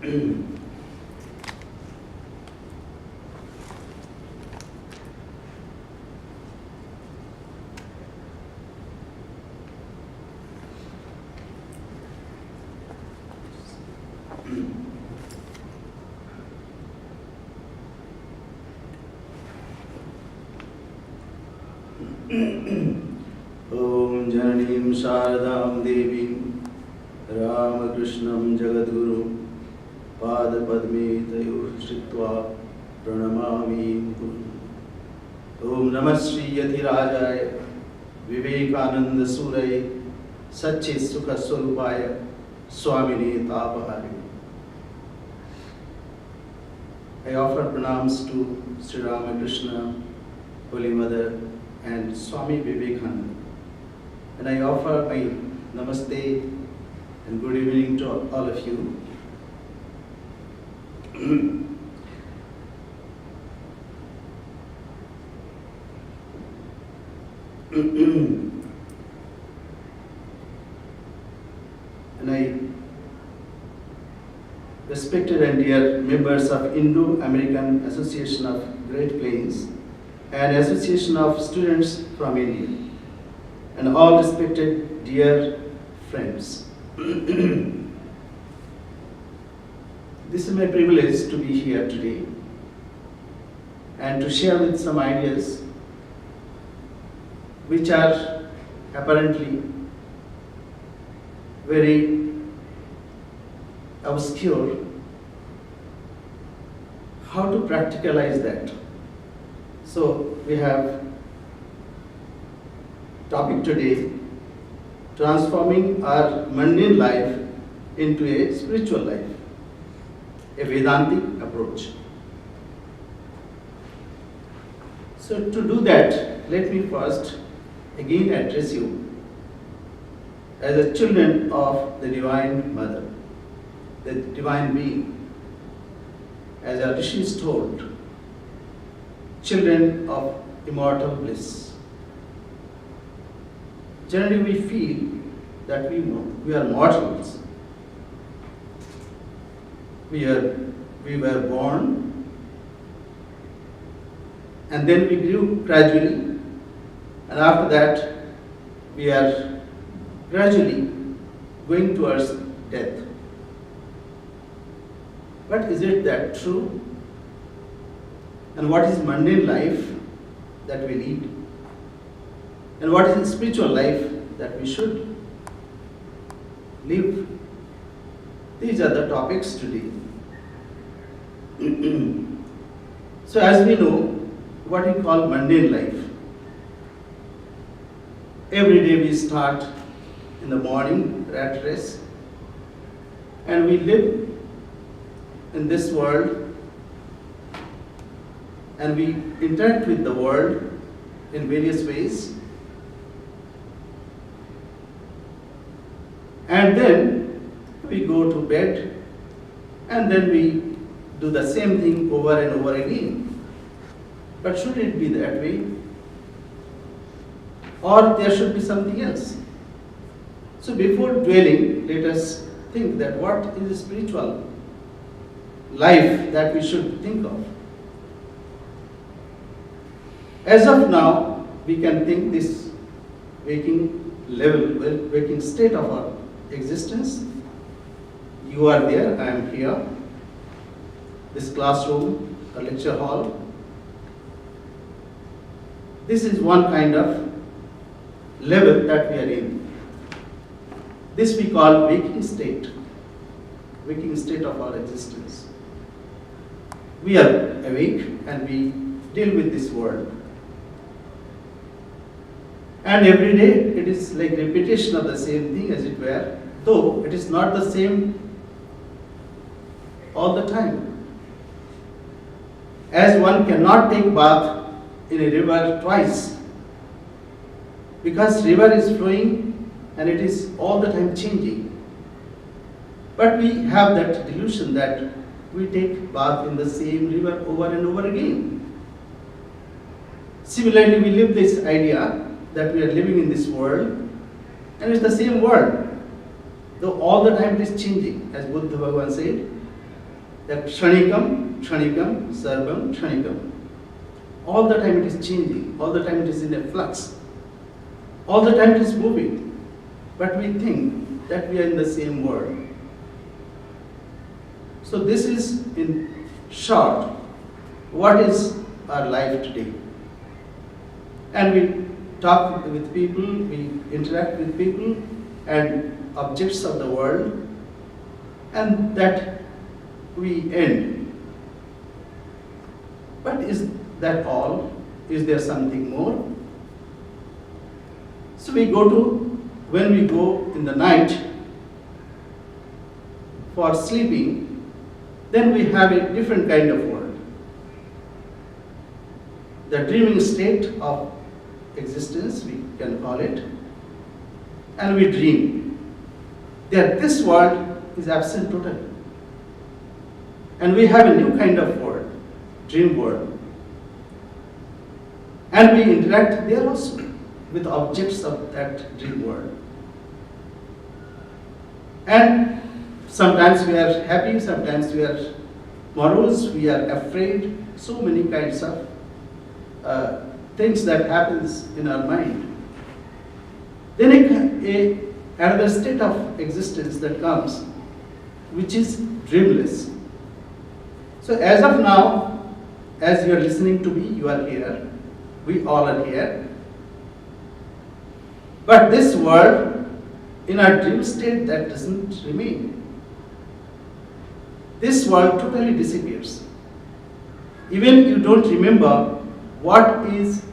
Om Jananim Sharadam Devim Ramakrishnam Jagadguru Pada Padme Tayo Shritva Pranamami Guru. Om Namah Shri Yatirajaya Vivekananda Suraya Satchit Sukha Swarupaya Swamini Tapahari. I offer pranams to Sri Ramakrishna, Holy Mother, and Swami Vivekananda. And I offer my namaste and good evening to all of you. And I respected and dear members of Indo-American Association of Great Plains and Association of Students from India, and all respected dear friends. This is my privilege to be here today and to share with some ideas which are apparently very obscure. How to practicalize that? So we have topic today, transforming our mundane life into a spiritual life, a Vedantic approach. So to do that, let me first again address you as the children of the Divine Mother, the Divine Being. As our Rishis told, children of immortal bliss. Generally we feel that we are mortals. We were born and then we grew gradually, and after that we are gradually going towards death. But is it that true? And what is mundane life that we lead? And what is the spiritual life that we should live? These are the topics today. So as we know, what we call mundane life. Every day we start in the morning, rat race, and we live in this world, and we interact with the world in various ways. And then we go to bed, and then we do the same thing over and over again. But should it be that way? Or there should be something else? So before dwelling, let us think that what is the spiritual life that we should think of. As of now, we can think this waking level, waking state of our existence. You are there, I am here. This classroom, a lecture hall. This is one kind of level that we are in. This we call waking state of our existence. We are awake and we deal with this world. And every day it is like repetition of the same thing, as it were, though it is not the same all the time. As one cannot take bath in a river twice, because river is flowing and it is all the time changing. But we have that delusion that we take bath in the same river over and over again. Similarly, we live this idea that we are living in this world, and it's the same world, though all the time it is changing. As Buddha Bhagavan said, That kshanikam, kshanikam, sarvam, kshanikam. All the time it is changing, all the time it is in a flux, all the time it is moving. But we think that we are in the same world. So this is, in short, what is our life today. And we talk with people, we interact with people and objects of the world, and that we end. But is that all? Is there something more? So when we go in the night for sleeping, then we have a different kind of world. The dreaming state of existence, we can call it, and we dream that this world is absent totally. And we have a new kind of world, dream world. And we interact there also with objects of that dream world. And sometimes we are happy, sometimes we are morose, we are afraid, so many kinds of things that happens in our mind. Then another state of existence that comes, which is dreamless. So as of now, as you are listening to me, you are here, we all are here. But this world, in our dream state, that doesn't remain. This world totally disappears. Even you don't remember what is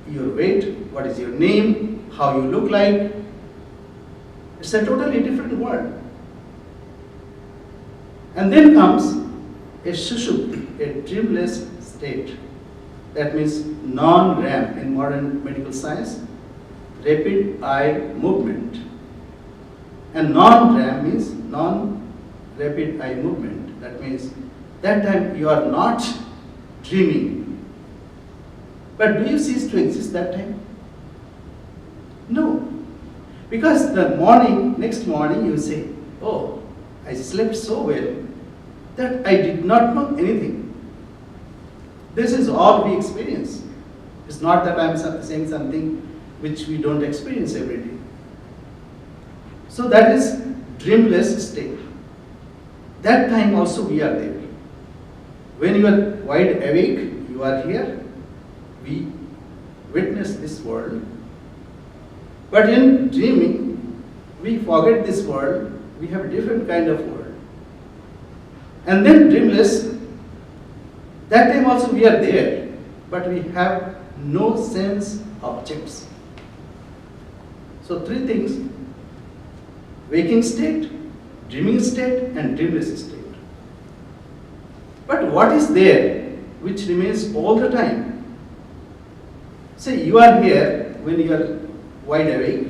your weight, what is your name, how you look like. It's a totally different world. And then comes a sushupti, a dreamless state. That means non-REM in modern medical science, rapid eye movement. And non-REM means non-rapid eye movement. That means that time you are not dreaming. But do you cease to exist that time? No. Because next morning you say, oh, I slept so well that I did not know anything. This is all we experience. It's not that I'm saying something which we don't experience every day. So that is dreamless state. That time also we are there. When you are wide awake, you are here. We witness this world. But in dreaming, we forget this world. We have a different kind of world. And then dreamless, that time also we are there, but we have no sense objects. So three things: waking state, dreaming state, and dreamless state. But what is there which remains all the time? Say you are here when you are wide awake,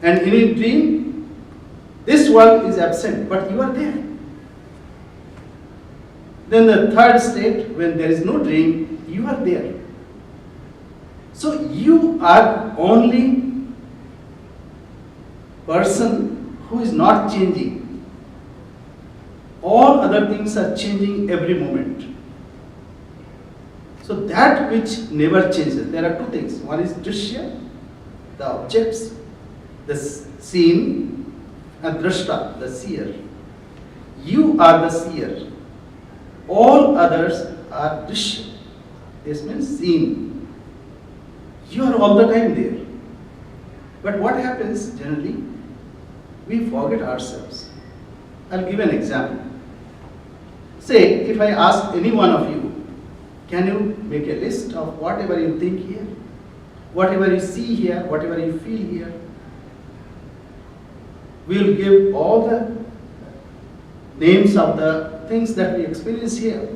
and in a dream, this world is absent, but you are there. Then the third state, when there is no dream, you are there. So you are only person who is not changing. All other things are changing every moment. So that which never changes. There are two things. One is drishya, the objects, the seen, and drashta, the seer. You are the seer. All others are drishya. This means seen. You are all the time there. But what happens generally? We forget ourselves. I'll give an example. Say, if I ask any one of you, can you make a list of whatever you think here, whatever you see here, whatever you feel here? We'll give all the names of the things that we experience here.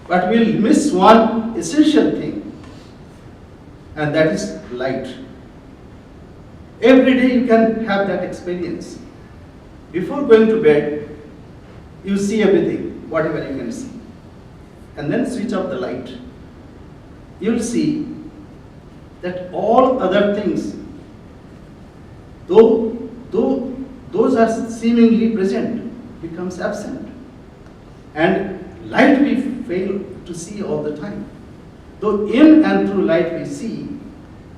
But we'll miss one essential thing, and that is light. Every day you can have that experience. Before going to bed, you see everything, whatever you can see. And then switch off the light. You'll see that all other things, though those are seemingly present becomes absent. And light we fail to see all the time. Though in and through light we see,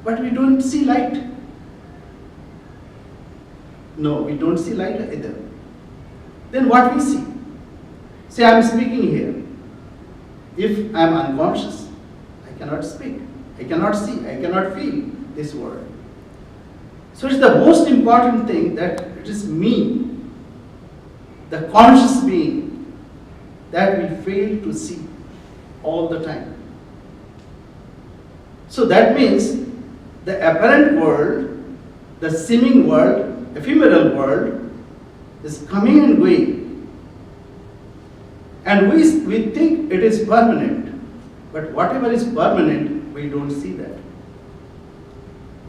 but we don't see light. No, we don't see light either. Then what we see? Say I am speaking here. If I am unconscious, I cannot speak, I cannot see, I cannot feel this word. So it's the most important thing that it is me, the conscious being, that we fail to see all the time. So that means the apparent world, the seeming world, ephemeral world is coming and going. And we think it is permanent, but whatever is permanent, we don't see that.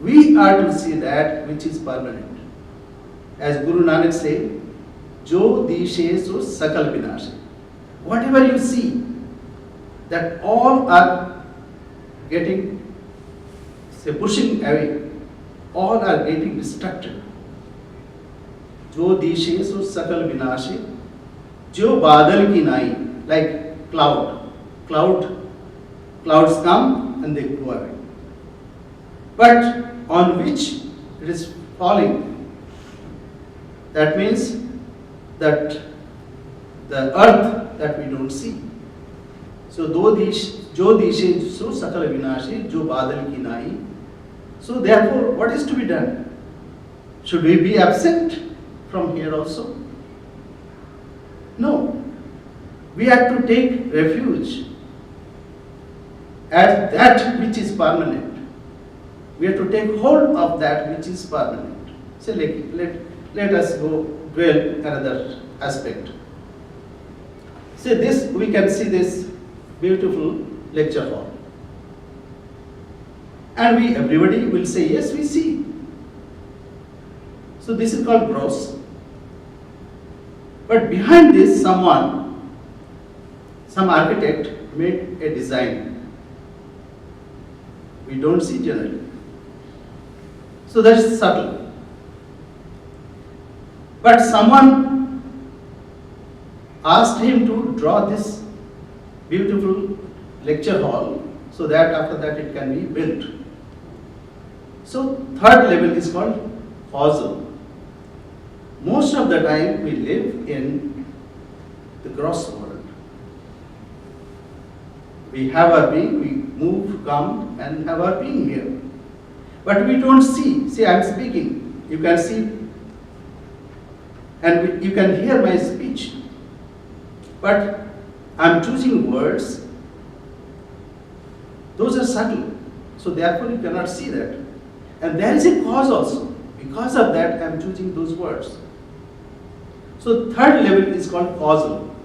We are to see that which is permanent. As Guru Nanak said, Jo dishe so sakal vinashe. Whatever you see, that all are getting, say, pushing away, all are getting destructed. Jo dishe so sakal vinashe. Jo badal ki nai, like clouds come and they go away. But on which it is falling, that means that the earth that we don't see. So jo dishe so sakal vinashe, jo badal ki nai. So therefore, what is to be done? Should we be absent from here also? No, we have to take refuge at that which is permanent. We have to take hold of that which is permanent. So let us go dwell another aspect. So this, we can see this beautiful lecture hall. And everybody will say, yes, we see. So this is called gross. But behind this, some architect made a design. We don't see generally. So that is subtle. But someone asked him to draw this beautiful lecture hall so that after that it can be built. So third level is called causal. Most of the time we live in the gross world. We have our being, we move, come and have our being here. But we don't see. See, I am speaking. You can see and you can hear my speech. But I am choosing words. Those are subtle. So therefore you cannot see that. And there is a cause also. Because of that I am choosing those words. So third level is called causal.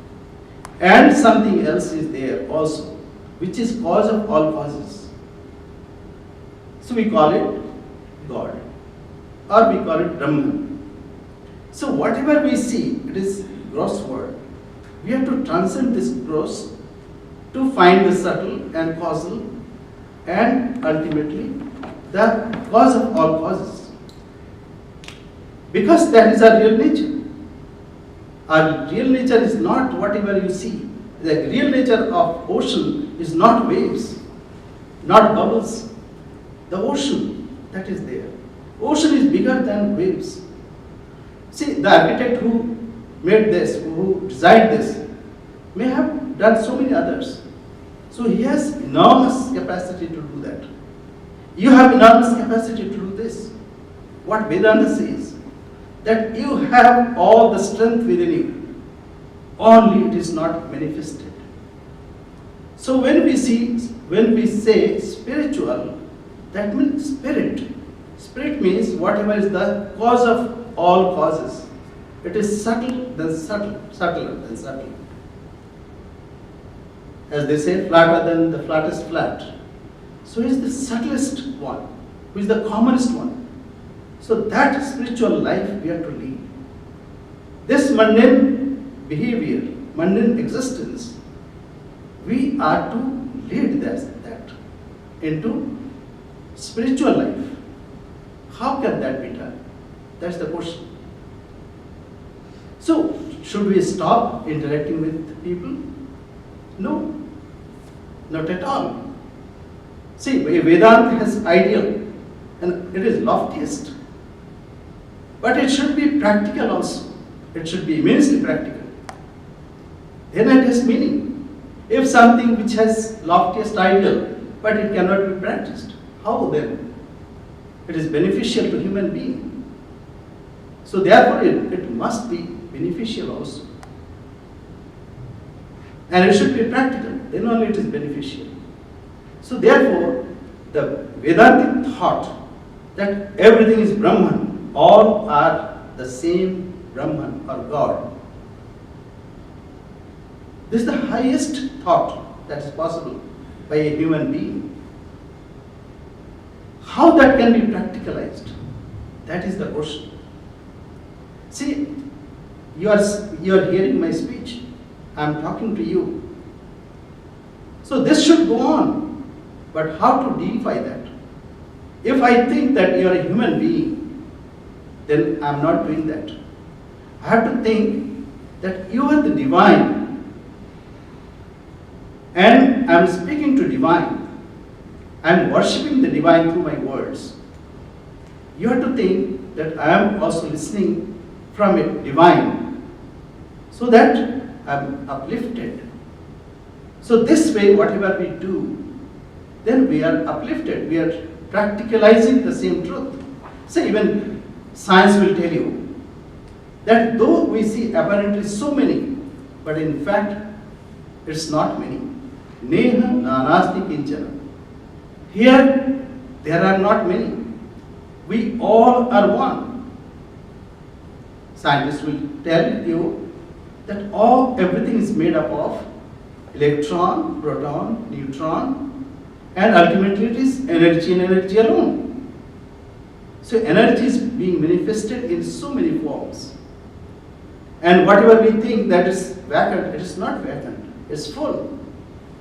And something else is there also, which is cause of all causes. So we call it God, or we call it Brahman. So whatever we see, it is gross world. We have to transcend this gross to find the subtle and causal and ultimately the cause of all causes. Because that is our real nature. Our real nature is not whatever you see. The real nature of ocean is not waves, not bubbles. The ocean that is there. Ocean is bigger than waves. See, the architect who made this, who designed this, may have done so many others. So he has enormous capacity to do that. You have enormous capacity to do this. What Vedanta says, that you have all the strength within you, only it is not manifested. So when we say spiritual, that means spirit. Spirit means whatever is the cause of all causes. It is subtle, then subtle, subtler than subtle. As they say, flatter than the flattest flat. So it is the subtlest one, which is the commonest one. So that spiritual life we have to lead. This mundane behavior, mundane existence, we are to lead that into spiritual life. How can that be done? That's the question. So, should we stop interacting with people? No, not at all. See, Vedanta has ideal and it is loftiest. But it should be practical also. It should be immensely practical. Then it has meaning. If something which has loftiest ideal, but it cannot be practiced, how then? It is beneficial to human being. So therefore it must be beneficial also. And it should be practical, then only it is beneficial. So therefore, the Vedantic thought that everything is Brahman, all are the same Brahman or God. This is the highest thought that is possible by a human being. How that can be practicalized? That is the question. See, you are hearing my speech. I am talking to you. So this should go on. But how to deify that? If I think that you are a human being, then I am not doing that. I have to think that you are the divine. And I am speaking to divine. I am worshipping the divine through my words. You have to think that I am also listening from a divine, so that I am uplifted. So this way, whatever we do, then we are uplifted. We are practicalizing the same truth. So even science will tell you that though we see apparently so many, but in fact it's not many. Neha nanasti kinchana. Here there are not many. We all are one. Scientists will tell you that everything is made up of electron, proton, neutron, and ultimately it is energy and energy alone. So energy is being manifested in so many forms. And whatever we think that is vacant, it is not vacant, it's full.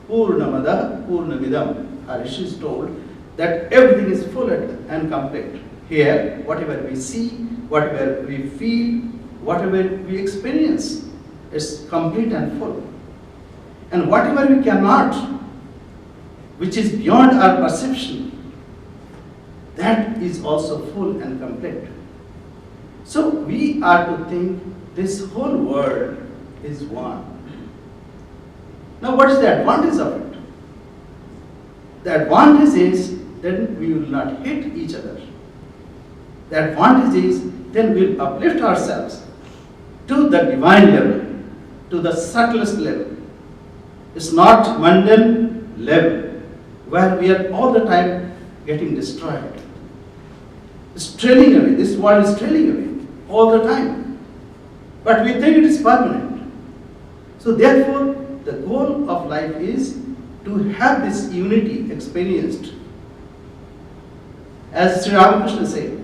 Purnamada Purnamidam. Our Rishis told that everything is full and complete. Here, whatever we see, whatever we feel, whatever we experience is complete and full. And whatever we cannot, which is beyond our perception, that is also full and complete. So we are to think this whole world is one. Now what is the advantage of it? The advantage is then we will not hate each other. The advantage is then we will uplift ourselves to the divine level, to the subtlest level. It's not mundane level where we are all the time getting destroyed. It's trailing away. This world is trailing away all the time. But we think it is permanent. So therefore, the goal of life is to have this unity experienced. As Sri Ramakrishna said,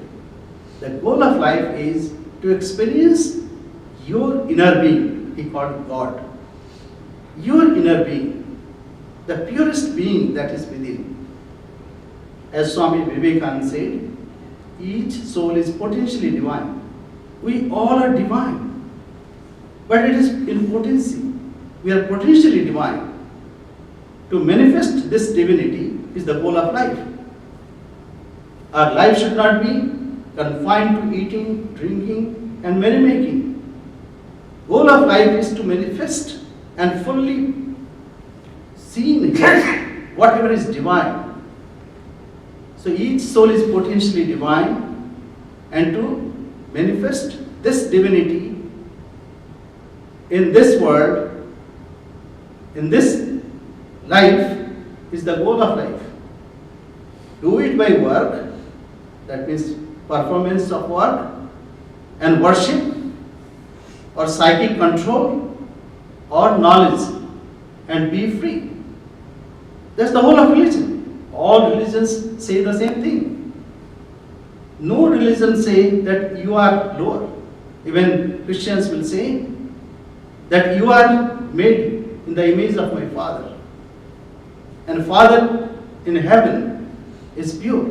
the goal of life is to experience your inner being. He called God. Your inner being, the purest being that is within. As Swami Vivekananda said, each soul is potentially divine. We all are divine. But it is in potency. We are potentially divine. To manifest this divinity is the goal of life. Our life should not be confined to eating, drinking, and merrymaking. Goal of life is to manifest and fully see in Him whatever is divine. So each soul is potentially divine, and to manifest this divinity in this world, in this life, is the goal of life. Do it by work, that means performance of work, and worship, or psychic control, or knowledge, and be free. That's the whole of religion. All religions say the same thing. No religion say that you are lower. Even Christians will say that you are made in the image of my Father. And Father in heaven is pure.